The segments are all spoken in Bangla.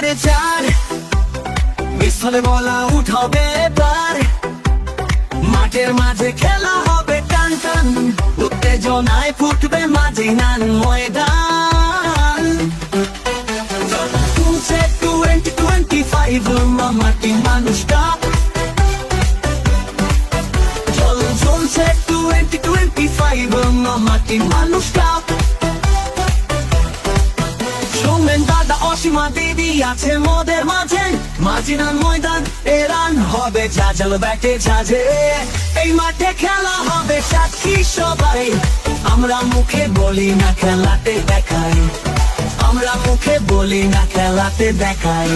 4 মিসলে বলা আউট হবে এবার, মাঠের মাঝে খেলা হবে টান টান, উত্তেজনায় ফুটবে মাঝে নান ময়দান। চলছে 2025 মামাটি মানুষ কাপ, চলছে 2025 মামাটি মানুষ কাপ। সৌমেন দাদা অসীমা দিদি আছে মোদের মাঝে, মাঝিনান ময়দান এরান হবে ঝাঁঝাল ব্যাটে ঝাঁঝে, এই মাঠে খেলা হবে সাক্ষী সবাই, আমরা মুখে বলি না খেলাতে দেখাই, আমরা মুখে বলি না খেলাতে দেখাই।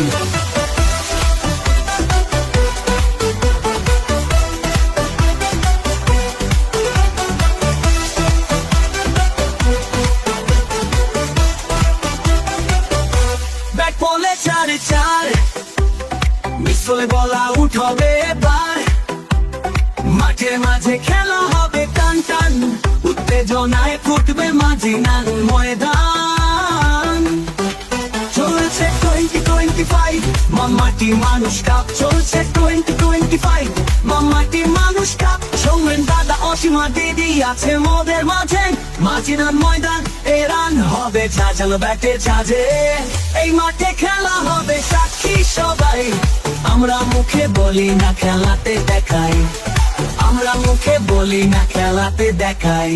ব্যাট বলে 4 মিসলে বলা আউট হবে এবার, মাঠের মাঝে খেলা হবে টান টান, উত্তেজনায় ফুটবে মাঝে নান ময়দান। চলছে 2025 মামাটি মানুষ কাপ, চলছে 2025 মামাটি মানুষ কাপ। সৌমেন দাদা অসীমা দিদি আছে মোদের মাঝে, মাঝিনান ময়দান এরান হবে ঝাঁঝাল ব্যাটে ঝাঁঝে, এই মাঠে খেলা হবে সাক্ষী সবাই, আমরা মুখে বলি না খেলাতে দেখাই, আমরা মুখে বলি না খেলাতে দেখাই।